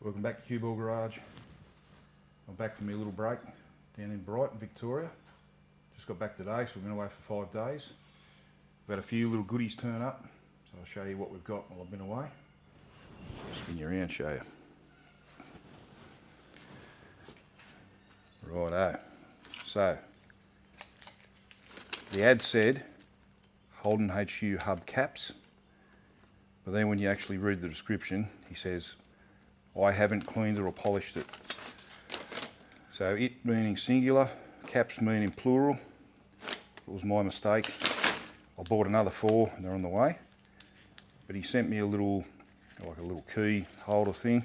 Welcome back to Cue-Ball Garage. I'm back from my little break down in Brighton, Victoria. Just got back today, so we've been away for 5 days. We've had a few little goodies turn up, so I'll show you what we've got while I've been away. Spin you around, show you. Righto. So, the ad said Holden HQ hub caps, but then when you actually read the description, he says, I haven't cleaned it or polished it. So it meaning singular, caps meaning plural. It was my mistake. I bought another 4 and they're on the way. But he sent me a little, like a little key holder thing.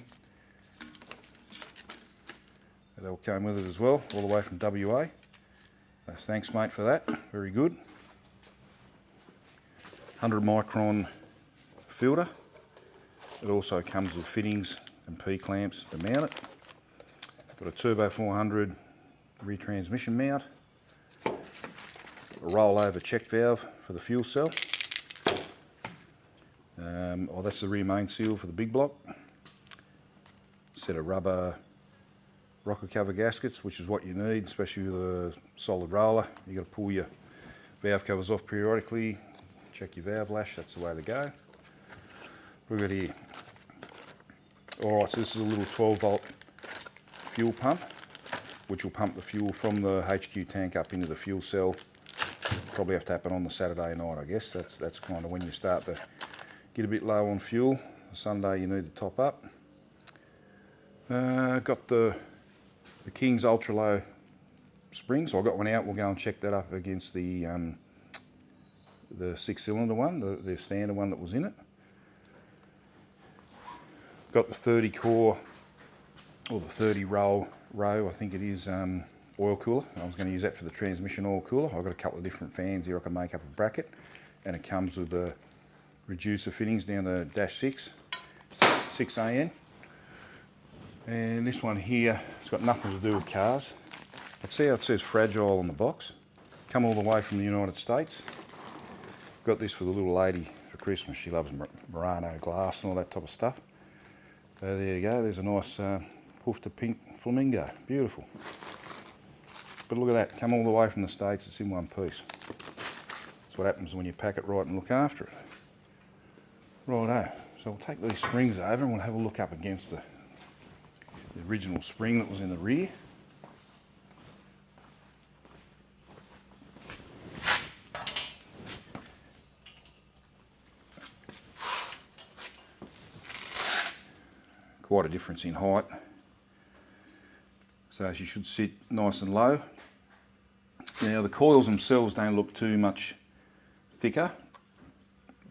That all came with it as well, all the way from WA. So thanks mate for that, very good. 100 micron filter. It also comes with fittings and P-clamps to mount it. Got a Turbo 400 retransmission mount. A rollover check valve for the fuel cell. That's the rear main seal for the big block. Set of rubber rocker cover gaskets, which is what you need, especially with a solid roller. You got to pull your valve covers off periodically, check your valve lash, that's the way to go. We've got here. Alright, so this is a little 12 volt fuel pump, which will pump the fuel from the HQ tank up into the fuel cell. Probably have to happen on the Saturday night, I guess. That's kind of when you start to get a bit low on fuel. Sunday you need to top up. Got the King's ultra low spring, so I got one out. We'll go and check that up against the 6-cylinder one, the standard one that was in it. Got the 30 core, or the 30 row, I think it is, oil cooler. I was going to use that for the transmission oil cooler. I've got a couple of different fans here I can make up a bracket, and it comes with the reducer fittings down the -6, 6AN. And this one here, it's got nothing to do with cars. I'd see how it says fragile on the box. Come all the way from the United States. Got this for the little lady for Christmas. She loves Murano glass and all that type of stuff. So there you go, there's a nice poofed pink flamingo, beautiful. But look at that, come all the way from the States, it's in one piece. That's what happens when you pack it right and look after it. Righto, so we'll take these springs over and we'll have a look up against the original spring that was in the rear. Quite a difference in height, so she should sit nice and low. Now the coils themselves don't look too much thicker,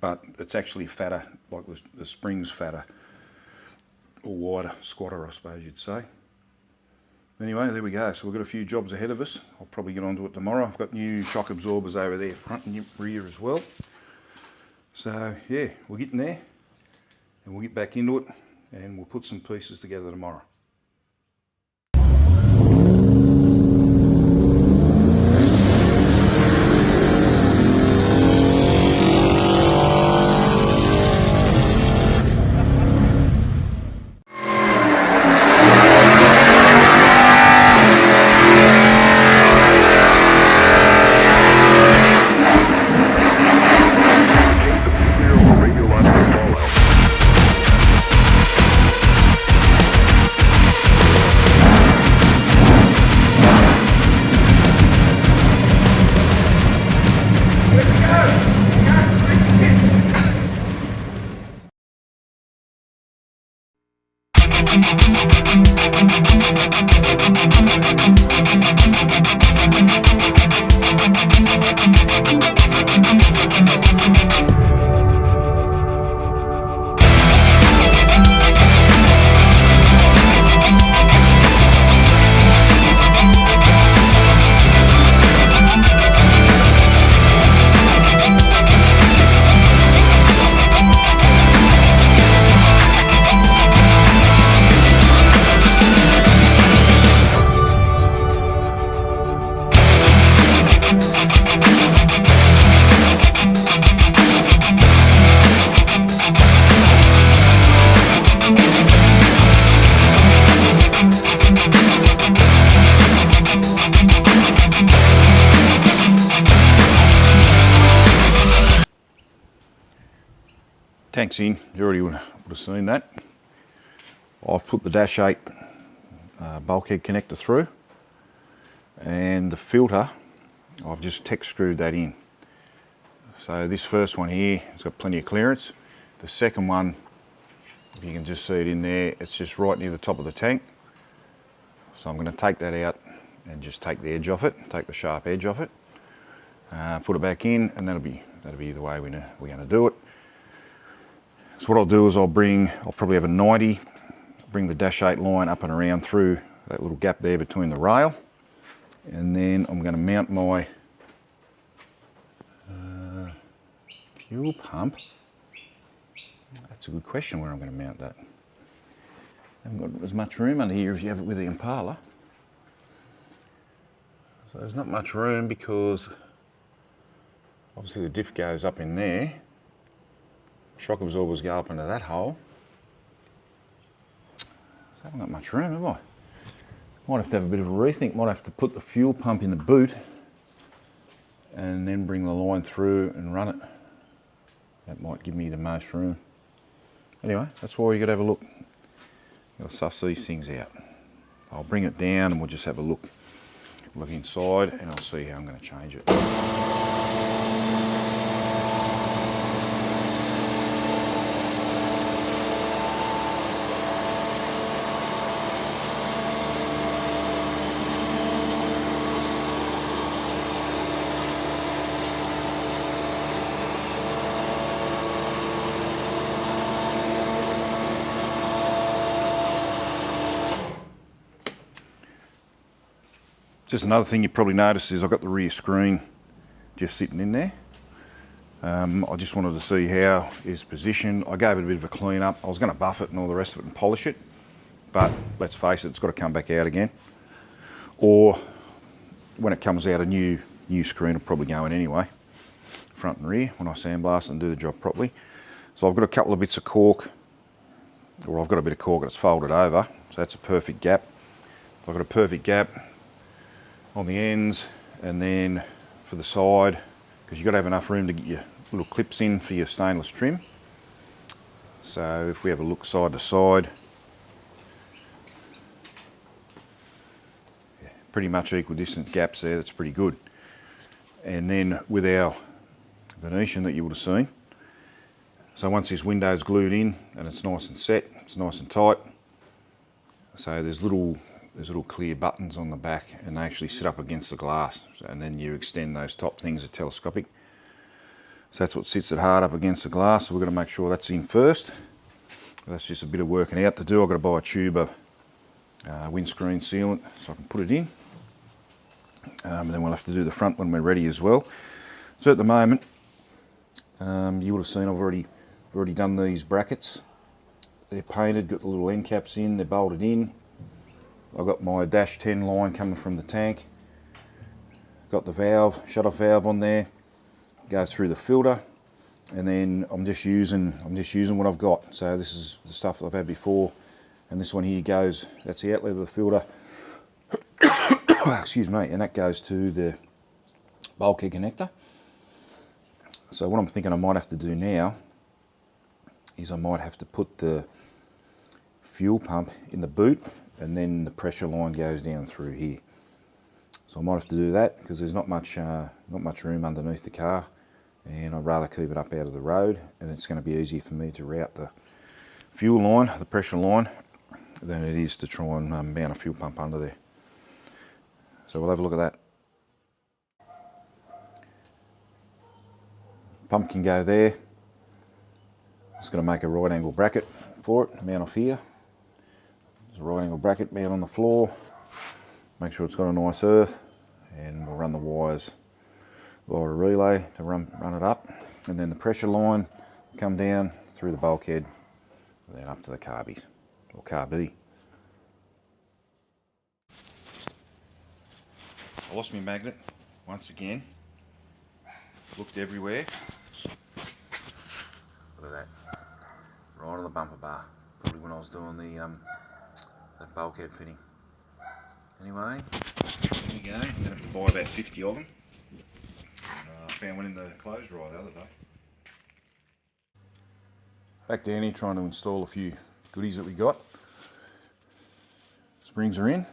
but it's actually fatter, like the spring's fatter, or wider, squatter I suppose you'd say. Anyway, there we go, so we've got a few jobs ahead of us. I'll probably get onto it tomorrow. I've got new shock absorbers over there, front and rear as well. So yeah, we'll get in there and we'll get back into it, and we'll put some pieces together tomorrow. clearance in. You already would have seen that. I've put the dash 8 bulkhead connector through, and the filter, I've just tech screwed that in. So this first one here has got plenty of clearance. The second one, if you can just see it in there, it's just right near the top of the tank. So I'm going to take that out and just take the edge off it, take the sharp edge off it, put it back in, and that'll be the way we're going to do it. So what I'll do is I'll probably have a 90, bring the dash 8 line up and around through that little gap there between the rail, and then I'm going to mount my fuel pump. That's a good question where I'm going to mount that. I haven't got as much room under here as you have it with the Impala. So there's not much room because obviously the diff goes up in there. Shock absorbers go up into that hole. So I haven't got much room, have I? Might have to have a bit of a rethink. Might have to put the fuel pump in the boot and then bring the line through and run it. That might give me the most room. Anyway, that's why you got to have a look. Got to suss these things out. I'll bring it down and we'll just have a look inside, and I'll see how I'm going to change it. Just another thing you probably noticed is I've got the rear screen just sitting in there. I just wanted to see how it's positioned. I gave it a bit of a clean up. I was going to buff it and all the rest of it and polish it, but let's face it, it's got to come back out again. Or when it comes out, a new screen will probably go in anyway, front and rear, when I sandblast and do the job properly. So I've got a couple of bits of cork, or I've got a bit of cork that's folded over, so that's a perfect gap. So I've got a perfect gap on the ends, and then for the side, because you've got to have enough room to get your little clips in for your stainless trim. So if we have a look side to side, yeah, pretty much equal distance gaps there, that's pretty good. And then with our Venetian that you would have seen, so once this window's glued in and it's nice and set, it's nice and tight, so there's little clear buttons on the back, and they actually sit up against the glass, and then you extend those top things are telescopic. So that's what sits it hard up against the glass, so we're going to make sure that's in first. That's just a bit of working out to do. I've got to buy a tube of windscreen sealant so I can put it in, and then we'll have to do the front when we're ready as well. So at the moment, you would have seen I've already done these brackets. They're painted, got the little end caps in, they're bolted in. I've got my dash 10 line coming from the tank. Got the valve, shut-off valve on there. Goes through the filter, and then I'm just using what I've got. So this is the stuff that I've had before, and this one here goes. That's the outlet of the filter. Excuse me, and that goes to the bulkhead connector. So what I'm thinking I might have to do now is I might have to put the fuel pump in the boot, and then the pressure line goes down through here. So I might have to do that because there's not much room underneath the car, and I'd rather keep it up out of the road, and it's going to be easier for me to route the fuel line, the pressure line, than it is to try and mount a fuel pump under there. So we'll have a look at that. Pump can go there. Just going to make a right angle bracket for it, mount off here. There's a right angle bracket, mount on the floor. Make sure it's got a nice earth, and we'll run the wires via a relay to run it up, and then the pressure line will come down through the bulkhead and then up to the carbies, or carby. I lost my magnet once again. Looked everywhere. Look at that, right on the bumper bar. Probably when I was doing the that bulkhead fitting. Anyway, there you go. I'm going to have to buy about 50 of them. I found one in the clothes dryer the other day. Back down here trying to install a few goodies that we got. Springs are in.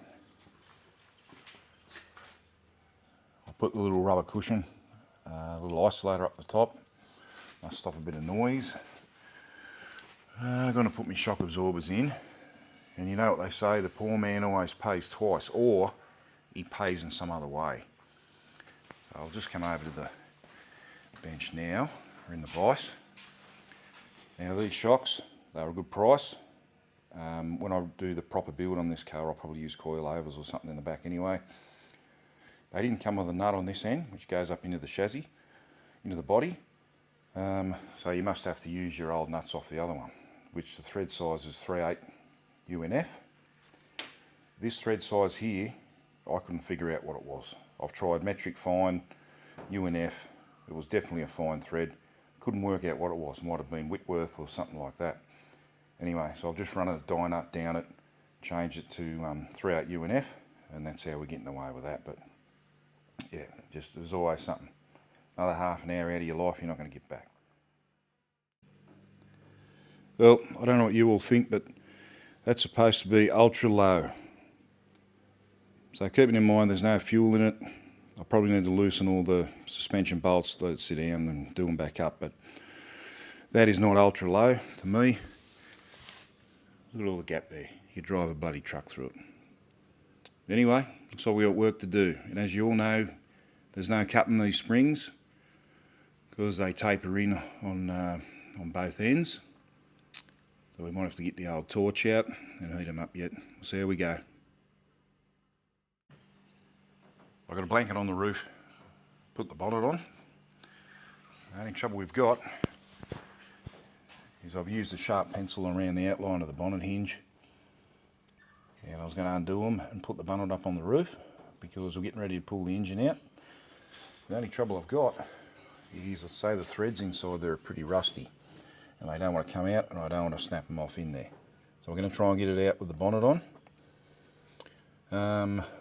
I'll put the little rubber cushion, little isolator up the top. I'll stop a bit of noise. I'm going to put my shock absorbers in. And you know what they say, the poor man always pays twice, or he pays in some other way. So I'll just come over to the bench now, or in the vise. Now these shocks, they're a good price. When I do the proper build on this car, I'll probably use coilovers or something in the back anyway. They didn't come with a nut on this end, which goes up into the chassis, into the body. So you must have to use your old nuts off the other one, which the thread size is 3/8 UNF. This thread size here, I couldn't figure out what it was. I've tried metric fine, UNF, it was definitely a fine thread. Couldn't work out what it was, might have been Whitworth or something like that. Anyway, so I've just run a die nut down it, changed it to 3/8 UNF, and that's how we're getting away with that. But yeah, just there's always something. Another half an hour out of your life you're not going to get back. Well, I don't know what you all think, but that's supposed to be ultra low. So keeping in mind there's no fuel in it, I probably need to loosen all the suspension bolts, let it sit down and do them back up, but that is not ultra low to me. Look at all the gap there, you could drive a bloody truck through it. Anyway, looks like we got work to do, and as you all know, there's no cutting these springs because they taper in on both ends. So we might have to get the old torch out and heat them up yet. We'll see how we go. I've got a blanket on the roof, put the bonnet on. The only trouble we've got is I've used a sharp pencil around the outline of the bonnet hinge, and I was going to undo them and put the bonnet up on the roof because we're getting ready to pull the engine out. The only trouble I've got is, let's say the threads inside there are pretty rusty and they don't want to come out, and I don't want to snap them off in there. So we're going to try and get it out with the bonnet on.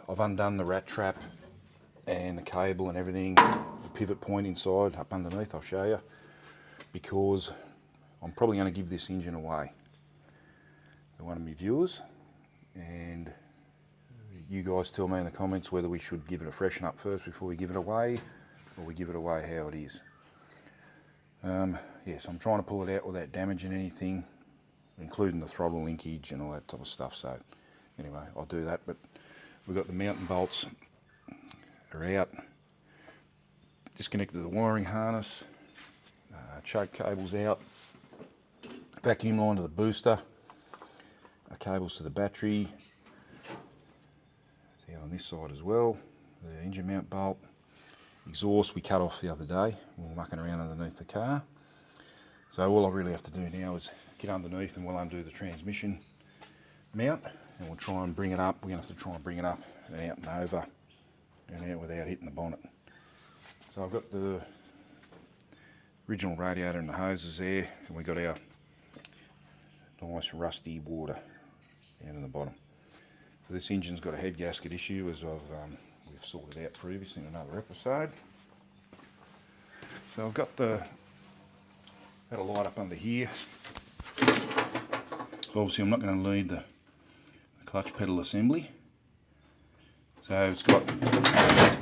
I've undone the rat trap and the cable and everything, the pivot point inside, up underneath, I'll show you, because I'm probably going to give this engine away to one of my viewers, and you guys tell me in the comments whether we should give it a freshen up first before we give it away, or we give it away how it is. Yes, I'm trying to pull it out without damaging anything, including the throttle linkage and all that type of stuff. So anyway, I'll do that, but we've got the mounting bolts are out, disconnected the wiring harness, choke cables out, vacuum line to the booster, cables to the battery, it's out on this side as well, the engine mount bolt, exhaust we cut off the other day, we were mucking around underneath the car. So all I really have to do now is get underneath and we'll undo the transmission mount, and we'll try and bring it up. We're going to have to try and bring it up and out and over and out without hitting the bonnet. So I've got the original radiator and the hoses there, and we've got our nice rusty water down in the bottom. So this engine's got a head gasket issue, as we've sorted out previously in another episode. So I've got had a light up under here. Obviously I'm not going to lead the clutch pedal assembly. So it's got a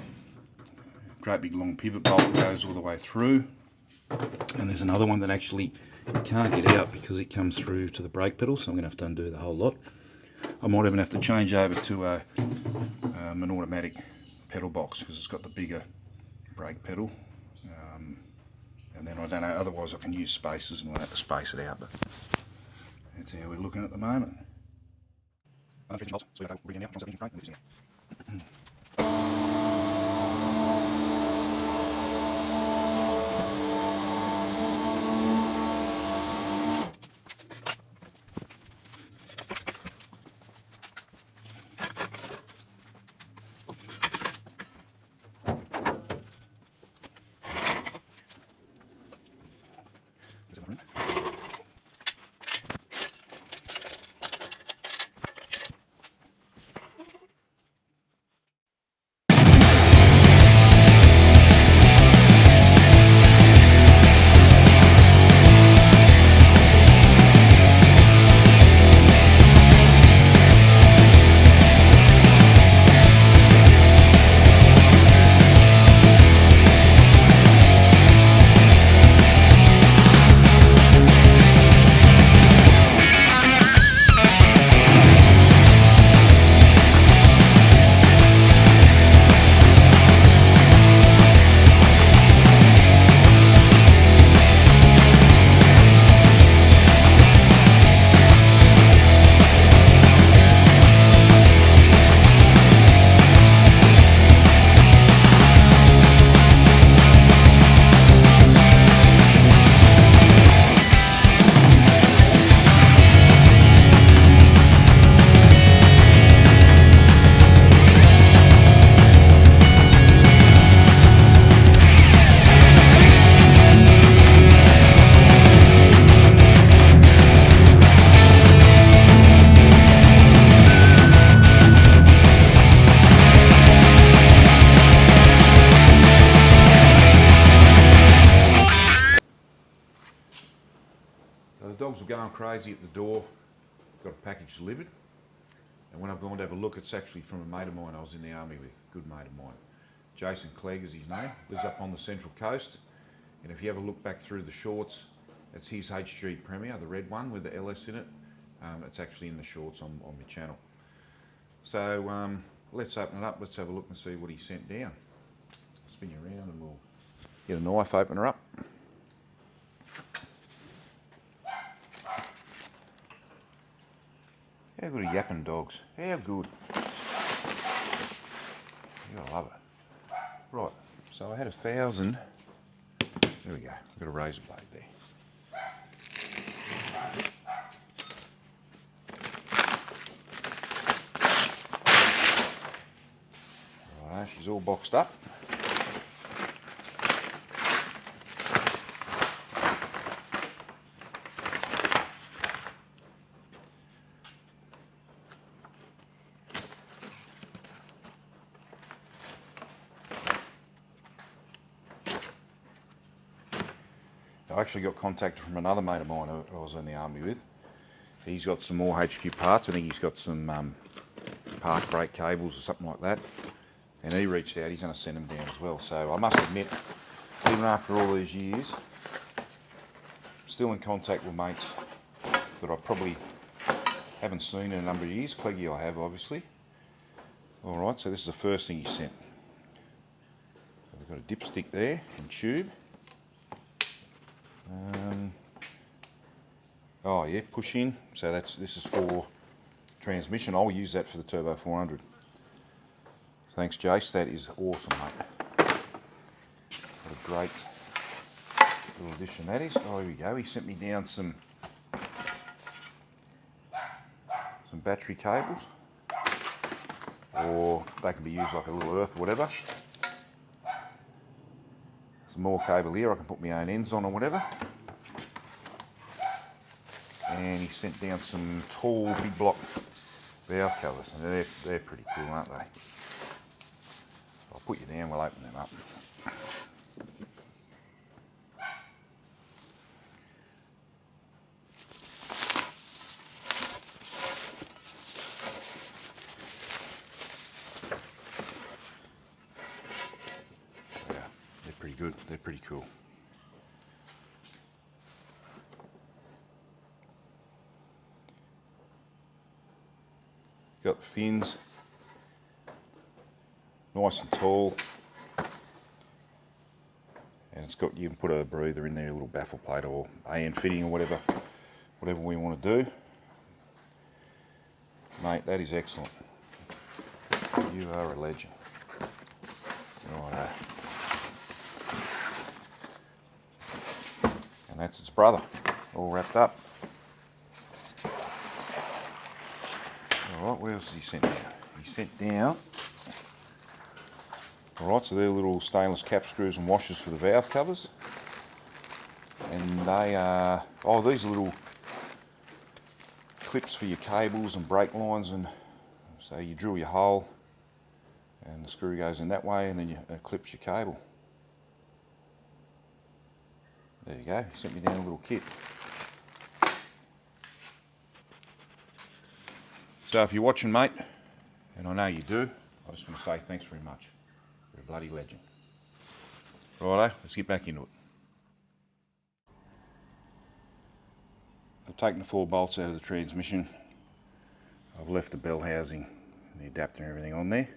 great big long pivot bolt that goes all the way through, and there's another one that actually you can't get out because it comes through to the brake pedal, so I'm going to have to undo the whole lot. I might even have to change over to an automatic pedal box because it's got the bigger brake pedal. And then I don't know, otherwise I can use spacers and I'll have to space it out, but that's how we're looking at the moment. going crazy at the door. Got a package delivered. And when I've gone to have a look, it's actually from a mate of mine I was in the army with, good mate of mine. Jason Clegg is his name, lives up on the Central Coast. And if you have a look back through the shorts, it's his HG Premier, the red one with the LS in it. It's actually in the shorts on my channel. So let's open it up, let's have a look and see what he sent down. I'll spin you around and we'll get a knife opener up. How good are yapping dogs? How good? You gotta love it. Right, so I had 1,000. There we go, I've got a razor blade there. Right, she's all boxed up. I actually got contacted from another mate of mine who I was in the army with. He's got some more HQ parts. I think he's got some park brake cables or something like that. And he reached out, he's going to send them down as well. So I must admit, even after all these years, I'm still in contact with mates that I probably haven't seen in a number of years. Cleggy I have, obviously. Alright, so this is the first thing he sent. So we've got a dipstick there and tube. Oh yeah, push in. So this is for transmission. I'll use that for the Turbo 400. Thanks, Jace. That is awesome, mate. What a great little addition that is. Oh, here we go. He sent me down some battery cables, or they can be used like a little earth or whatever. Some more cable here. I can put my own ends on or whatever. And he sent down some tall, big block valve covers, and they're pretty cool, aren't they? I'll put you down, we'll open them up. Yeah, they're pretty good, they're pretty cool. Got the fins, nice and tall, and it's got, you can put a breather in there, a little baffle plate or AN fitting or whatever we want to do. Mate, that is excellent. You are a legend. Righto. And that's its brother, all wrapped up. Alright, where else has he sent down? He sent down, alright, so they're little stainless cap screws and washers for the valve covers. And they are, oh, these are little clips for your cables and brake lines, and so you drill your hole and the screw goes in that way, and then it clips your cable. There you go, he sent me down a little kit. So if you're watching, mate, and I know you do, I just want to say thanks very much. You're a bloody legend. Righto, let's get back into it. I've taken the 4 bolts out of the transmission. I've left the bell housing and the adapter and everything on there.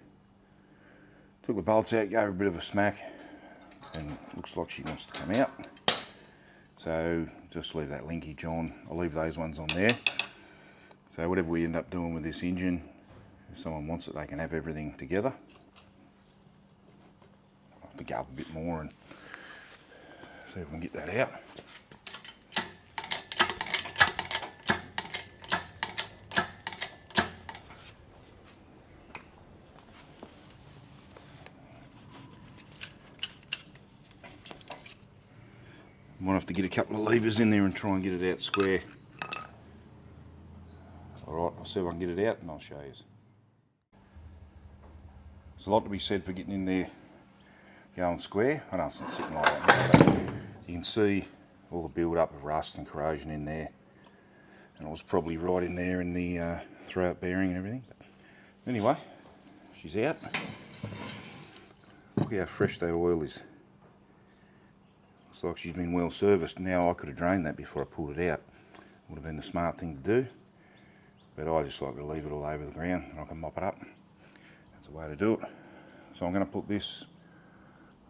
Took the bolts out, gave her a bit of a smack, and looks like she wants to come out. So just leave that linkage on. I'll leave those ones on there. So whatever we end up doing with this engine, if someone wants it, they can have everything together. I'll have to go up a bit more and see if we can get that out. Might have to get a couple of levers in there and try and get it out square. Alright, I'll see if I can get it out and I'll show you. There's a lot to be said for getting in there going square. I know it's not sitting like that now, but you can see all the build up of rust and corrosion in there. and it was probably right in there in the throw-out bearing and everything. But anyway, she's out. Look how fresh that oil is. Looks like she's been well serviced. Now I could have drained that before I pulled it out. Would have been the smart thing to do, but I just like to leave it all over the ground and I can mop it up. That's the way to do it. So I'm going to put this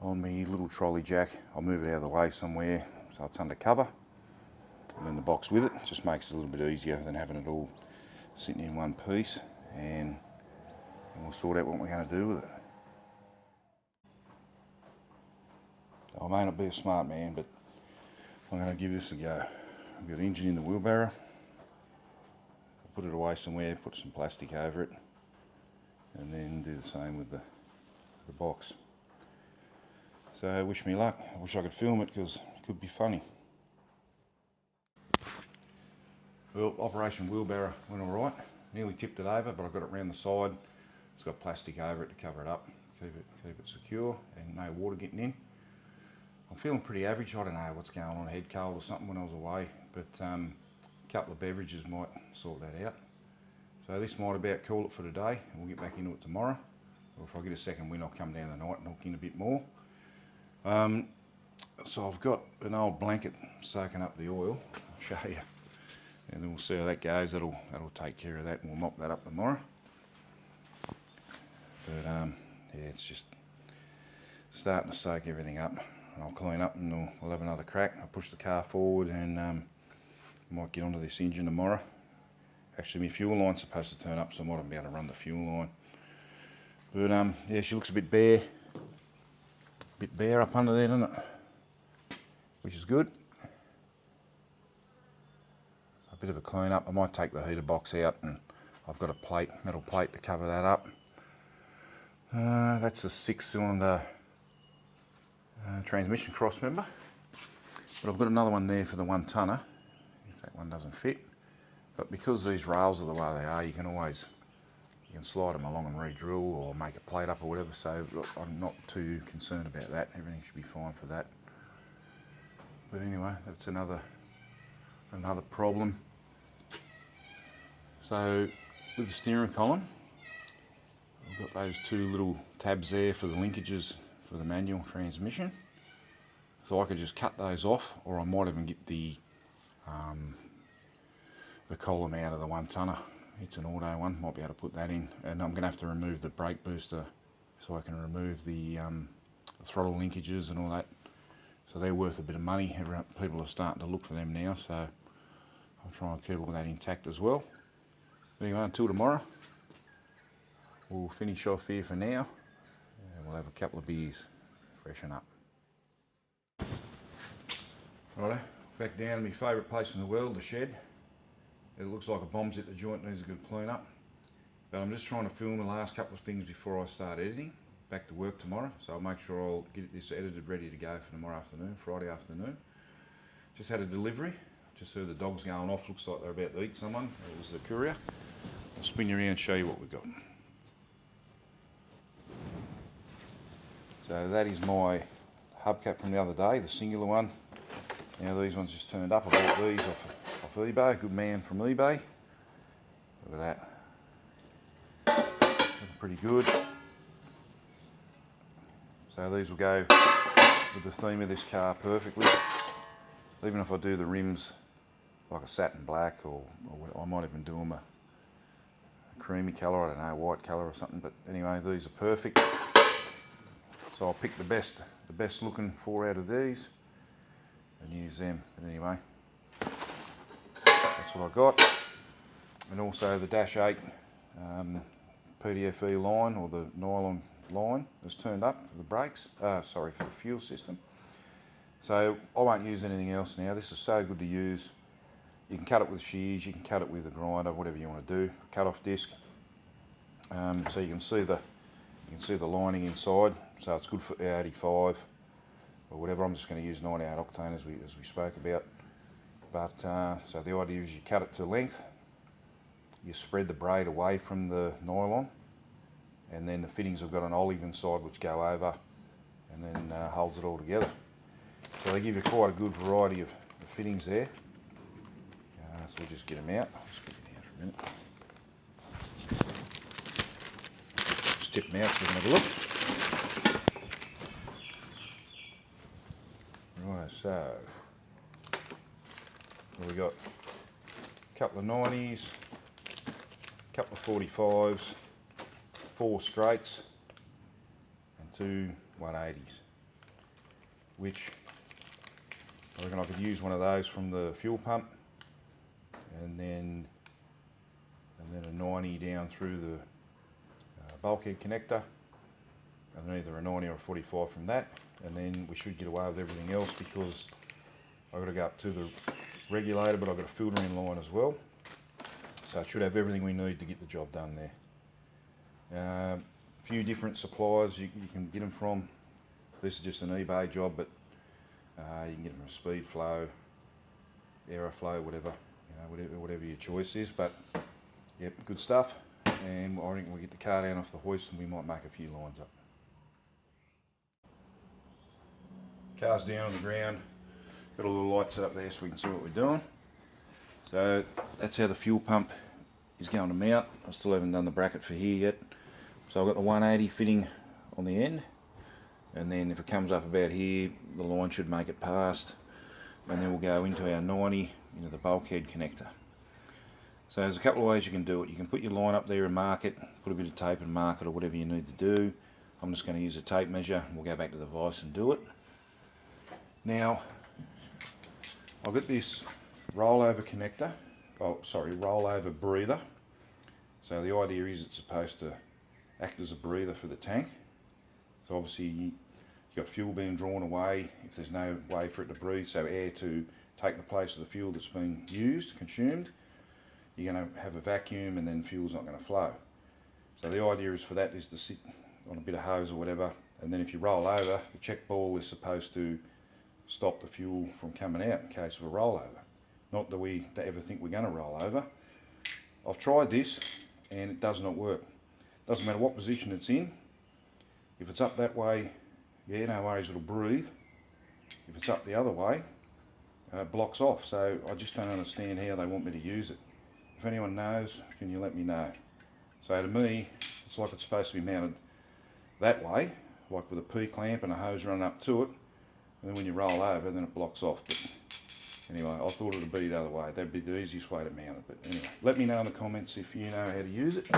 on my little trolley jack. I'll move it out of the way somewhere so it's under cover, and then the box with it. Just makes it a little bit easier than having it all sitting in one piece, and we'll sort out what we're going to do with it. I may not be a smart man, but I'm going to give this a go. I've got an engine in the wheelbarrow. I'll put it away somewhere, put some plastic over it, and then do the same with the box. So wish me luck. I wish I could film it because it could be funny. Well, Operation Wheelbarrow went alright. Nearly tipped it over, but I got it round the side. It's got plastic over it to cover it up, keep it secure and no water getting in. I'm feeling pretty average. I don't know what's going on, head cold or something when I was away, but a couple of beverages might sort that out. So this might about call it for today, and we'll get back into it tomorrow. Or if I get a second wind, I'll come down the night and hook in a bit more. So I've got an old blanket soaking up the oil. I'll show you, and then we'll see how that goes. That'll take care of that, and we'll mop that up tomorrow. But yeah, it's just starting to soak everything up. And I'll clean up and we'll have another crack. I'll push the car forward and might get onto this engine tomorrow. Actually, my fuel line's supposed to turn up, so I might be able to run the fuel line. But yeah, she looks a bit bare. Up under there, doesn't it? Which is good. So a bit of a clean up. I might take the heater box out, and I've got a metal plate to cover that up. That's a 6-cylinder transmission cross member, but I've got another one there for the 1-tonner if that one doesn't fit. But because these rails are the way they are, you can slide them along and re-drill or make a plate up or whatever, so I'm not too concerned about that. Everything should be fine for that. But anyway, that's another problem. So with the steering column, I've got those two little tabs there for the linkages for the manual transmission, so I could just cut those off, or I might even get the column out of the 1-tonner. It's an auto one, might be able to put that in, and I'm going to have to remove the brake booster so I can remove the throttle linkages and all that. So they're worth a bit of money. People are starting to look for them now, so I'll try and keep all that intact as well. But anyway, until tomorrow, we'll finish off here for now. We'll have a couple of beers, freshen up. Righto, back down to my favourite place in the world, the shed. It looks like a bomb's hit the joint, needs a good clean up. But I'm just trying to film the last couple of things before I start editing. Back to work tomorrow, so I'll make sure I'll get this edited ready to go for tomorrow afternoon, Friday afternoon. Just had a delivery, just heard the dogs going off, looks like they're about to eat someone. It was the courier. I'll spin you around and show you what we've got. So that is my hubcap from the other day, the singular one. Now these ones just turned up. I bought these off eBay, good man from eBay. Look at that. Looking pretty good. So these will go with the theme of this car perfectly. Even if I do the rims like a satin black, or I might even do them a creamy colour, I don't know, white colour or something. But anyway, these are perfect. So I'll pick the best looking 4 out of these and use them. But anyway, that's what I got. And also the Dash 8 PDFE line, or the nylon line, has turned up for the brakes, for the fuel system. So I won't use anything else now. This is so good to use. You can cut it with shears, you can cut it with a grinder, whatever you want to do. Cut off disc, so you can see the lining inside. So it's good for R85 or whatever. I'm just going to use 98 octane as we spoke about. But so the idea is you cut it to length, you spread the braid away from the nylon, and then the fittings have got an olive inside which go over and then holds it all together. So they give you quite a good variety of fittings there. So we'll just get them out. I'll just put it down for a minute. Just tip them out so we can have a look. Right, so what we got? A couple of 90s, a couple of 45s, 4 straights, and 2 180s. Which I reckon I could use one of those from the fuel pump, and then a 90 down through the bulkhead connector, and then either a 90 or a 45 from that, and then we should get away with everything else because I've got to go up to the regulator, but I've got a filtering line as well, so it should have everything we need to get the job done there. A few different suppliers you can get them from. This is just an eBay job, but you can get them from Speed Flow, Aeroflow, whatever, whatever your choice is. But yep, good stuff. And I think we'll get the car down off the hoist and we might make a few lines up. Car's down on the ground. Got all the lights set up there so we can see what we're doing. So that's how the fuel pump is going to mount. I still haven't done the bracket for here yet. So I've got the 180 fitting on the end. And then if it comes up about here, the line should make it past, and then we'll go into our 90 into the bulkhead connector. So there's a couple of ways you can do it. You can put your line up there and mark it, put a bit of tape and mark it, or whatever you need to do. I'm just going to use a tape measure. We'll go back to the vise and do it. Now I've got this rollover connector, rollover breather. So the idea is it's supposed to act as a breather for the tank. So obviously you've got fuel being drawn away if there's no way for it to breathe, so air to take the place of the fuel that's being used, consumed. You're going to have a vacuum and then fuel's not going to flow. So the idea is for that is to sit on a bit of hose or whatever, and then if you roll over, the check ball is supposed to stop the fuel from coming out in case of a rollover. Not that we ever think we're going to roll over. I've tried this and it does not work. Doesn't matter what position it's in. If it's up that way, yeah, no worries, it'll breathe. If it's up the other way, it blocks off. So I just don't understand how they want me to use it. If anyone knows, can you let me know? So to me, it's like it's supposed to be mounted that way, like with a P-clamp and a hose running up to it. And then when you roll over, then it blocks off. But anyway, I thought it would be the other way. That'd be the easiest way to mount it. But anyway, let me know in the comments if you know how to use it,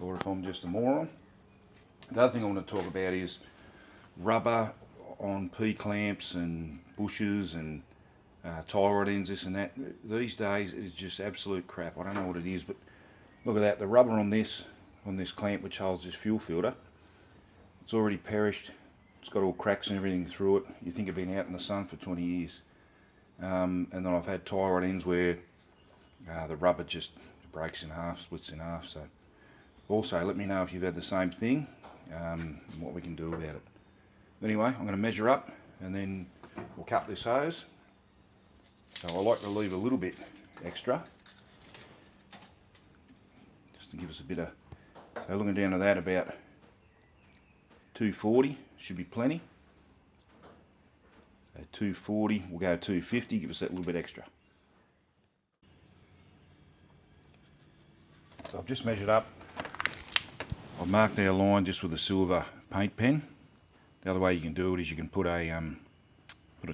or if I'm just a moron. The other thing I want to talk about is rubber on P-clamps and bushes and tie rod ends, this and that. These days it's just absolute crap. I don't know what it is, but look at that. The rubber on this clamp which holds this fuel filter, it's already perished. It's got all cracks and everything through it. You think it's been out in the sun for 20 years. And then I've had tie rod ends where the rubber just breaks in half, splits in half. So also let me know if you've had the same thing. And what we can do about it. Anyway, I'm going to measure up and then we'll cut this hose. So I like to leave a little bit extra, just to give us a bit of, so looking down to that about 240 should be plenty. So 240, we'll go 250, give us that little bit extra. So I've just measured up. I've marked our line just with a silver paint pen. The other way you can do it is you can put a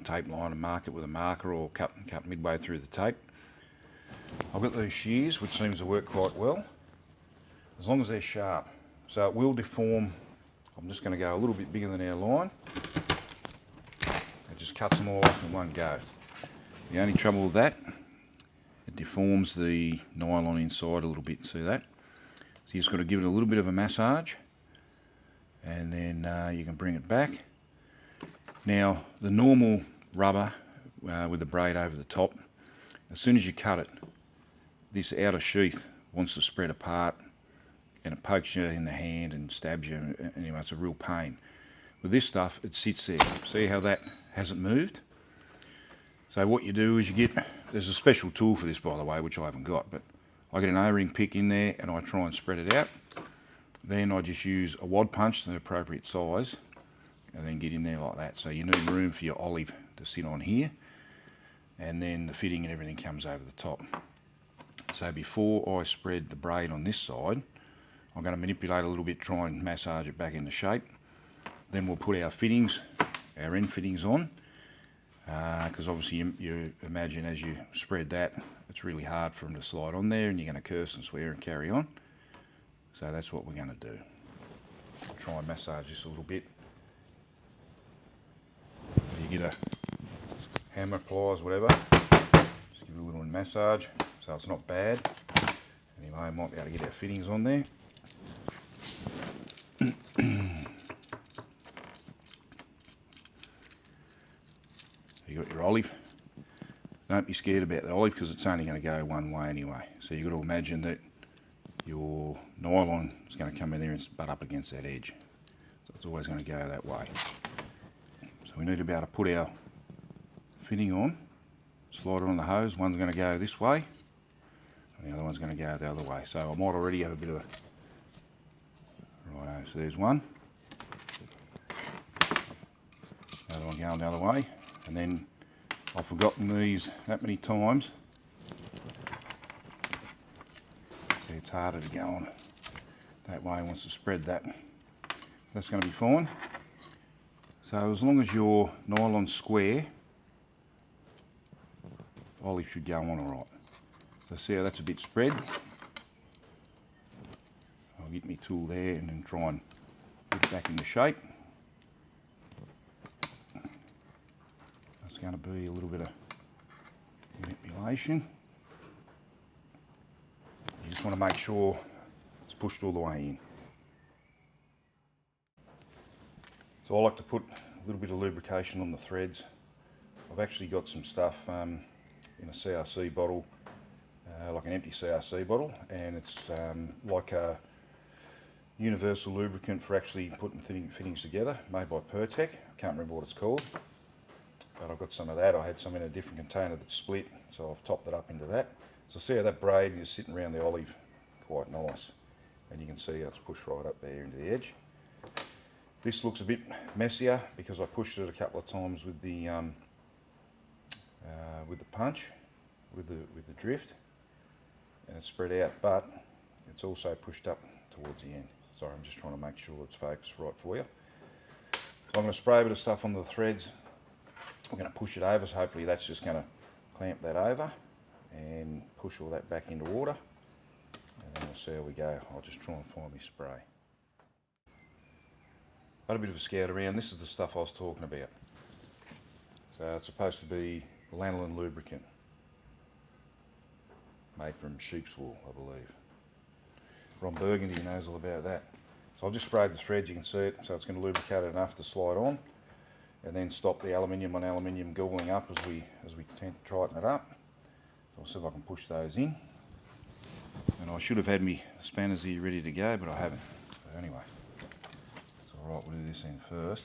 tape line and mark it with a marker, or cut midway through the tape. I've got these shears which seems to work quite well, as long as they're sharp. So it will deform. I'm just going to go a little bit bigger than our line. It just cuts them all off in one go. The only trouble with that, it deforms the nylon inside a little bit. See that? So you just got to give it a little bit of a massage, and then you can bring it back. Now the normal rubber with the braid over the top, as soon as you cut it, this outer sheath wants to spread apart and it pokes you in the hand and stabs you. Anyway, it's a real pain. With this stuff, it sits there. See how that hasn't moved? So what you do is you get, there's a special tool for this by the way, which I haven't got, but I get an O-ring pick in there and I try and spread it out. Then I just use a wad punch to the appropriate size and then get in there like that. So you need room for your olive to sit on here, and then the fitting and everything comes over the top. So before I spread the braid on this side, I'm going to manipulate a little bit, try and massage it back into shape. Then we'll put our fittings, our end fittings on, because obviously you imagine as you spread that, it's really hard for them to slide on there, and you're going to curse and swear and carry on. So that's what we're going to do. Try and massage this a little bit. You get a hammer, pliers, whatever. Just give it a little massage, so it's not bad. Anyway, might be able to get our fittings on there. You got your olive. Don't be scared about the olive because it's only going to go one way anyway. So you've got to imagine that your nylon is going to come in there and butt up against that edge. So it's always going to go that way. So we need to be able to put our fitting on, slide it on the hose. One's going to go this way and the other one's going to go the other way. So I might already have a bit of a... Righto, so there's one. The other one going the other way. And then I've forgotten these that many times. See, it's harder to go on that way once to spread that. That's going to be fine. So as long as your nylon's square, olive should go on alright. So see how that's a bit spread. I'll get my tool there and then try and get it back into shape. That's going to be a little bit of manipulation. You just want to make sure it's pushed all the way in. So I like to put a little bit of lubrication on the threads. I've actually got some stuff in a CRC bottle, like an empty CRC bottle, and it's like a universal lubricant for actually putting fittings together, made by Pertec. I can't remember what it's called, but I've got some of that. I had some in a different container that split, so I've topped it up into that. So see how that braid is sitting around the olive, quite nice, and you can see how it's pushed right up there into the edge. This looks a bit messier because I pushed it a couple of times with the punch, with the drift, and it's spread out, but it's also pushed up towards the end. Sorry, I'm just trying to make sure it's focused right for you. So I'm going to spray a bit of stuff on the threads. We're going to push it over, so hopefully that's just going to clamp that over and push all that back into water, and then we'll see how we go. I'll just try and find my spray. Had a bit of a scout around. This is the stuff I was talking about. So it's supposed to be lanolin lubricant, made from sheep's wool, I believe. Ron Burgundy knows all about that. So I've just sprayed the threads, you can see it, so it's going to lubricate it enough to slide on, and then stop the aluminium on aluminium gobbling up as we tend to tighten it up. So I'll see if I can push those in. And I should have had my spanners here ready to go, but I haven't. So anyway, it's alright, we'll do this in first.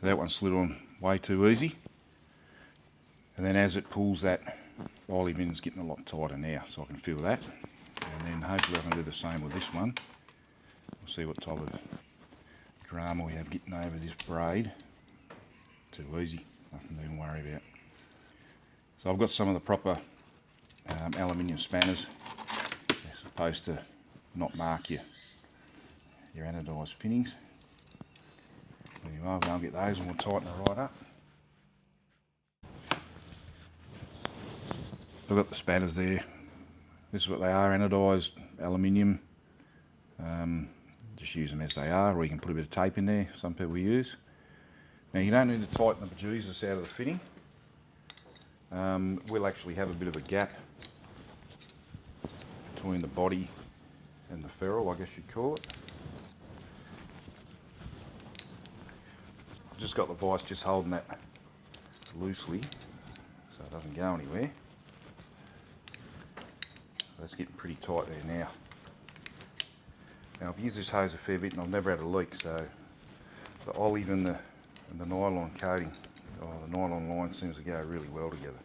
So that one slid on way too easy. And then as it pulls that olive in, it's getting a lot tighter now, so I can feel that. And then hopefully I can do the same with this one. We'll see what type of drama we have getting over this braid. Too easy, nothing to even worry about. So I've got some of the proper aluminium spanners. They're supposed to not mark your anodised fittings. Anyway, I'll go and get those and we'll tighten it right up. I've got the spanners there. This is what they are, anodised aluminium. Just use them as they are, or you can put a bit of tape in there, some people use. Now you don't need to tighten the bejesus out of the fitting. We'll actually have a bit of a gap between the body and the ferrule, I guess you'd call it. I've just got the vice just holding that loosely so it doesn't go anywhere. That's getting pretty tight there now. Now I've used this hose a fair bit and I've never had a leak, so the olive and the nylon coating, the nylon line seems to go really well together.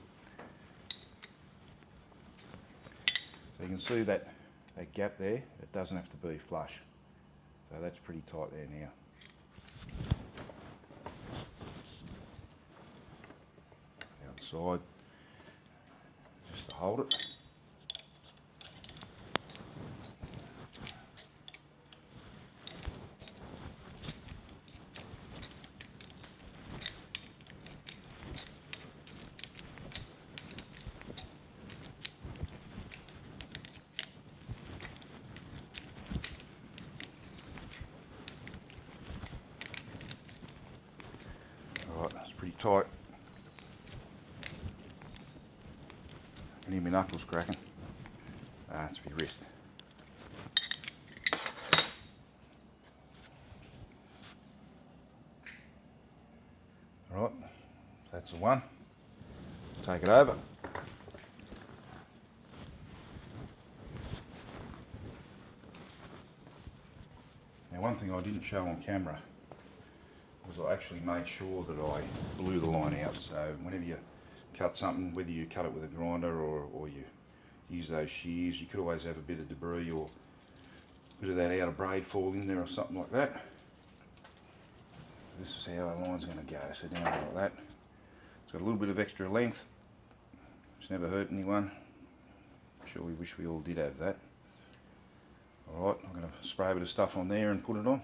So you can see that gap there, it doesn't have to be flush. So that's pretty tight there now. The other side. hold it. Alright, that's pretty tight. I can hear my knuckles cracking. That's my wrist. Alright, that's the one. Take it over. Now, one thing I didn't show on camera was I actually made sure that I blew the line out. So whenever you cut something, whether you cut it with a grinder or you use those shears, you could always have a bit of debris or a bit of that outer braid fall in there or something like that. This is how our line's going to go, so down like that. It's got a little bit of extra length, it's never hurt anyone. I'm sure we wish we all did have that. Alright, I'm going to spray a bit of stuff on there and put it on.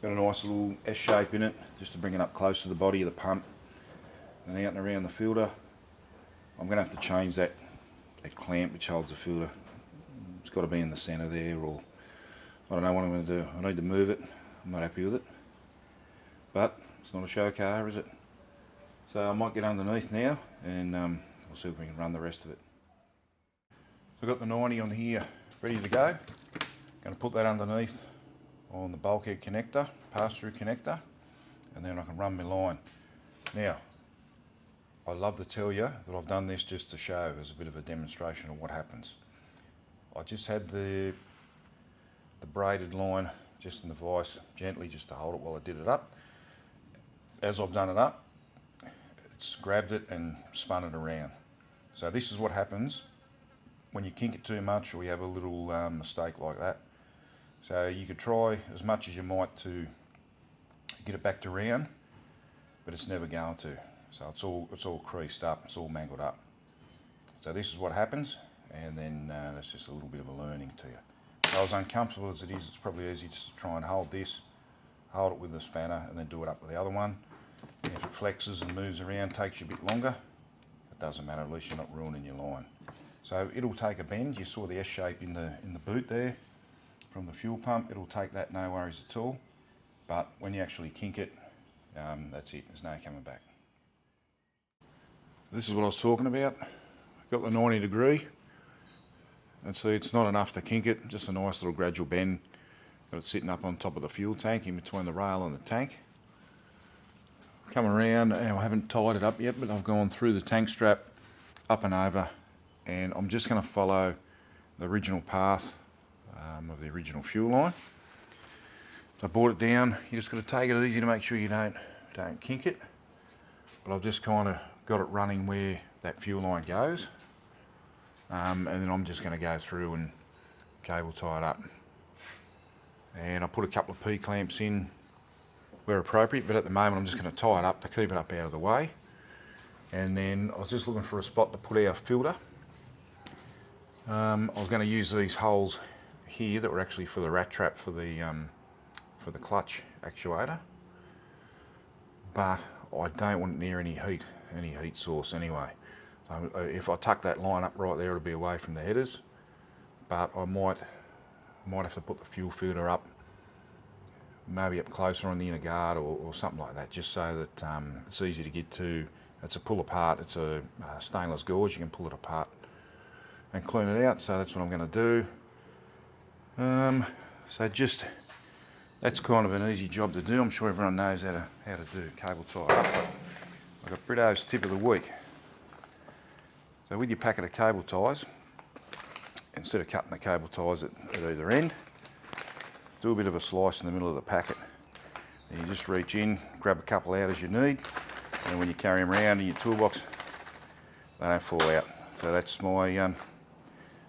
Got a nice little S shape in it, just to bring it up close to the body of the pump. And out and around the filter, I'm going to have to change that clamp which holds the filter. It's got to be in the centre there, or I don't know what I'm going to do. I need to move it. I'm not happy with it. But it's not a show car, is it? So I might get underneath now and we'll see if we can run the rest of it. So I've got the 90 on here ready to go. Going to put that underneath on the bulkhead connector, pass-through connector, and then I can run my line. Now, I love to tell you that I've done this just to show as a bit of a demonstration of what happens. I just had the braided line just in the vise, gently just to hold it while I did it up. As I've done it up, it's grabbed it and spun it around. So this is what happens when you kink it too much or you have a little mistake like that. So you could try as much as you might to get it back to round, but it's never going to. So it's all creased up, it's all mangled up. So this is what happens, and then that's just a little bit of a learning to you. So as uncomfortable as it is, it's probably easy just to try and hold this, hold it with the spanner, and then do it up with the other one. And if it flexes and moves around, takes you a bit longer, it doesn't matter, at least you're not ruining your line. So it'll take a bend. You saw the S shape in the boot there from the fuel pump. It'll take that, no worries at all. But when you actually kink it, that's it, there's no coming back. This is what I was talking about. Got the 90 degree, and see it's not enough to kink it, just a nice little gradual bend. Got it sitting up on top of the fuel tank, in between the rail and the tank. Come around, and I haven't tied it up yet, but I've gone through the tank strap, up and over, and I'm just going to follow the original path of the original fuel line. So I brought it down. You just got to take it easy to make sure you don't kink it. But I've just kind of got it running where that fuel line goes, and then I'm just going to go through and cable tie it up. And I put a couple of P clamps in where appropriate, but at the moment I'm just going to tie it up to keep it up out of the way. And then I was just looking for a spot to put our filter. I was going to use these holes here that were actually for the rat trap for the clutch actuator, but I don't want it near any heat source anyway. So if I tuck that line up right there, it'll be away from the headers, but I might have to put the fuel filter up, maybe up closer on the inner guard or something like that, just so that it's easy to get to. It's a pull apart, it's a stainless gauge, you can pull it apart and clean it out. So that's what I'm going to do. So just, that's kind of an easy job to do. I'm sure everyone knows how to do cable tie up, but I've got Brito's tip of the week. So with your packet of cable ties, instead of cutting the cable ties at either end, do a bit of a slice in the middle of the packet. And you just reach in, grab a couple out as you need, and when you carry them around in your toolbox, they don't fall out. So that's my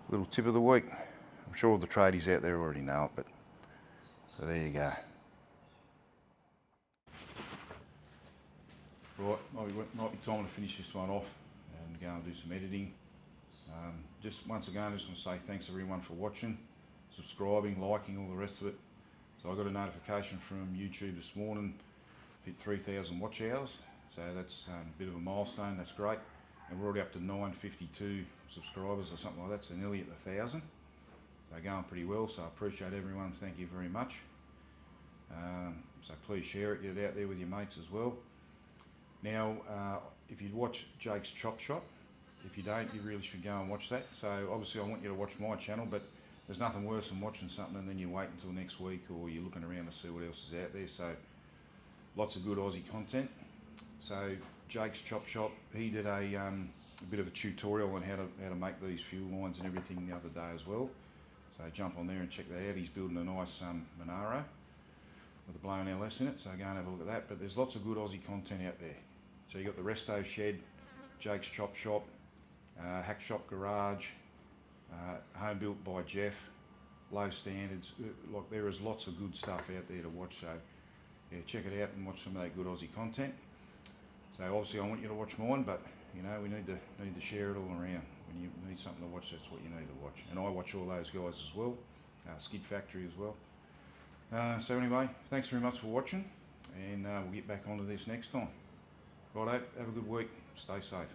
little tip of the week. I'm sure all the tradies out there already know it, but so there you go. Right, might be time to finish this one off. to go and do some editing. Just once again, I just want to say thanks everyone for watching, subscribing, liking, all the rest of it. So I got a notification from YouTube this morning, hit 3,000 watch hours. So that's a bit of a milestone, that's great. And we're already up to 952 subscribers or something like that, so nearly at the 1,000. So going pretty well, so I appreciate everyone, thank you very much. So please share it, get it out there with your mates as well. Now, if you watch Jake's Chop Shop, if you don't, you really should go and watch that. So obviously I want you to watch my channel, but there's nothing worse than watching something and then you wait until next week, or you're looking around to see what else is out there. So lots of good Aussie content. So Jake's Chop Shop, he did a bit of a tutorial on how to make these fuel lines and everything the other day as well. So jump on there and check that out. He's building a nice Monaro with a blown LS in it, so go and have a look at that. But there's lots of good Aussie content out there. So you got the Resto Shed, Jake's Chop Shop, Hack Shop Garage, Home Built by Jeff, Low Standards. Like, there is lots of good stuff out there to watch. So yeah, check it out and watch some of that good Aussie content. So obviously I want you to watch mine, but you know, we need to share it all around. When you need something to watch, that's what you need to watch. And I watch all those guys as well, Skid Factory as well. So anyway, thanks very much for watching, and we'll get back onto this next time. Righto, have a good week, stay safe.